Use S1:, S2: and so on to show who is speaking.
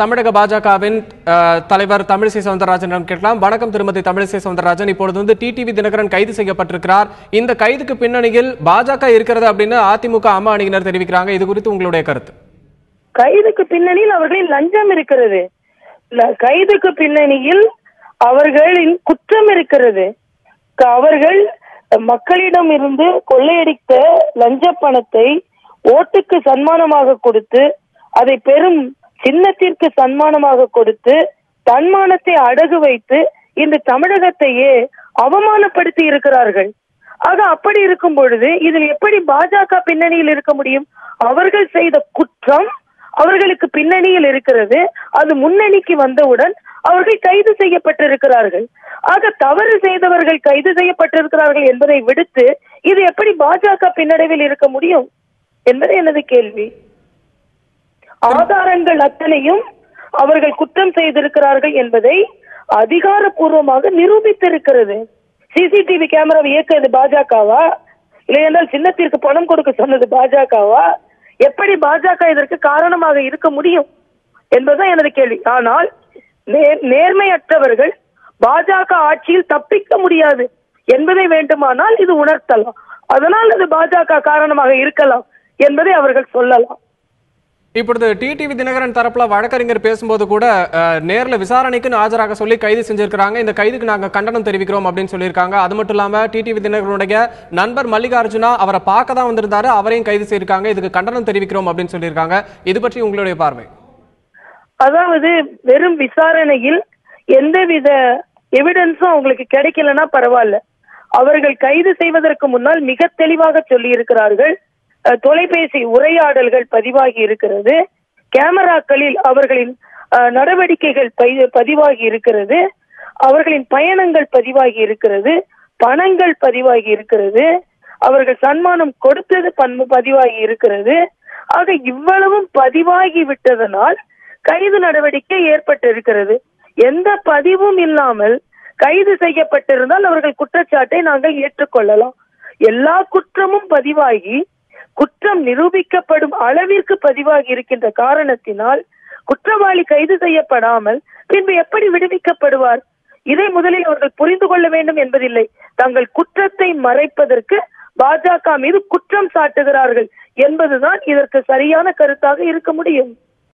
S1: தமிழக பாஜகவின் தலைவர் தமிழிசை சவுந்தரராஜனிடம் கேட்கலாம். வணக்கம் திருமதி தமிழிசை சவுந்தரராஜன். இப்பொழுது டிடிவி தினகரன் கைது செய்யப்பட்டிருக்கிறார். இந்த கைதுக்கு பின்னணியில் பாஜக இருக்கிறது அப்படின்னு அதிமுக அம்மா அணியினர் தெரிவிக்கிறாங்க. இது குறித்து உங்களுடைய கருத்து?
S2: கைதுக்கு பின்னணியில் அவர்களின் லஞ்சம் இருக்கிறது. கைதுக்கு பின்னணியில் அவர்களின் குற்றம் இருக்கிறது. அவர்கள் மக்களிடம் இருந்து கொள்ளையடித்த லஞ்ச பணத்தை ஓட்டுக்கு சன்மானமாக கொடுத்து, அதை பெரும் சின்னத்திற்கு சன்மானமாக கொடுத்து, தன்மானத்தை அடகு வைத்து இந்த தமிழகத்தையே அவமானப்படுத்தி இருக்கிறார்கள். ஆக அப்படி இருக்கும் பொழுது இதில் எப்படி பாஜக பின்னணியில் இருக்க முடியும்? அவர்கள் செய்த குற்றம் அவர்களுக்கு பின்னணியில் இருக்கிறது. அது முன்னணிக்கு வந்தவுடன் அவர்கள் கைது செய்யப்பட்டிருக்கிறார்கள். ஆக தவறு செய்தவர்கள் கைது செய்யப்பட்டிருக்கிறார்கள் என்பதை விடுத்து இது எப்படி பாஜக பின்னடைவில் இருக்க முடியும் என்பது எனது கேள்வி. ஆதாரங்கள் அத்தனையும் அவர்கள் குற்றம் செய்திருக்கிறார்கள் என்பதை அதிகாரப்பூர்வமாக நிரூபித்திருக்கிறது. சிசிடிவி கேமராவை இயக்குறது பாஜகவா, இல்லை என்றால் சின்னத்திற்கு பணம் கொடுக்க சொன்னது பாஜகவா? எப்படி பாஜக இதற்கு காரணமாக இருக்க முடியும் என்பதுதான் எனது கேள்வி. ஆனால் நேர்மையற்றவர்கள் பாஜக ஆட்சியில் தப்பிக்க முடியாது என்பதை வேண்டுமானால் இது உணர்த்தலாம். அதனால் அது பாஜக காரணமாக இருக்கலாம் என்பதை அவர்கள் சொல்லலாம்.
S1: இப்பொழுது டிடிவி தினகரன் தரப்புல வழக்கறிஞர் பேசும்போது கூட நேர்ல விசாரணைக்கு ஆஜராக சொல்லி கைது செஞ்சிருக்காங்க. இந்த கைதுக்கு நாங்க கண்டனம் தெரிவிக்கிறோம் அப்படின்னு சொல்லியிருக்காங்க. அது மட்டும் இல்லாம டிடிவி தினகரனுடைய நண்பர் மல்லிகார்ஜுனா அவரை பார்க்க தான் வந்திருந்தாரு, அவரையும் கைது செய்திருக்காங்க. இதுக்கு கண்டனம் தெரிவிக்கிறோம் அப்படின்னு சொல்லியிருக்காங்க. இது பற்றி உங்களுடைய பார்வை?
S2: அதாவது வெறும் விசாரணையில் எந்தவித எவிடன்ஸும் அவங்களுக்கு கிடைக்கலன்னா பரவாயில்ல. அவர்கள் கைது செய்வதற்கு முன்னால் மிக தெளிவாக சொல்லி இருக்கிறார்கள். தொலைபேசி உரையாடல்கள் பதிவாகி இருக்கிறது. கேமராக்களில் அவர்களின் நடவடிக்கைகள் பதிவாகி இருக்கிறது. அவர்களின் பயணங்கள் பதிவாகி இருக்கிறது. பணங்கள் பதிவாகி இருக்கிறது. அவர்கள் சன்மானம் கொடுத்தது பதிவாகி இருக்கிறது. ஆக இவ்வளவும் பதிவாகி விட்டதனால் கைது நடவடிக்கை ஏற்பட்டு இருக்கிறது. எந்த பதிவும் இல்லாமல் கைது செய்யப்பட்டிருந்தால் அவர்கள் குற்றச்சாட்டை நாங்கள் ஏற்றுக்கொள்ளலாம். எல்லா குற்றமும் பதிவாகி குற்றம் நிரூபிக்கப்படும் அளவிற்கு பதிவாகி இருக்கின்ற காரணத்தினால் குற்றவாளி கைது செய்யப்படாமல் பின்பு எப்படி விடுவிக்கப்படுவார்? இதை முதலில் அவர்கள் புரிந்து கொள்ள வேண்டும் என்பதில்லை. தங்கள் குற்றத்தை மறைப்பதற்கு பாஜக மீது குற்றம் சாட்டுகிறார்கள் என்பதுதான் இதற்கு சரியான கருத்தாக இருக்க முடியும்.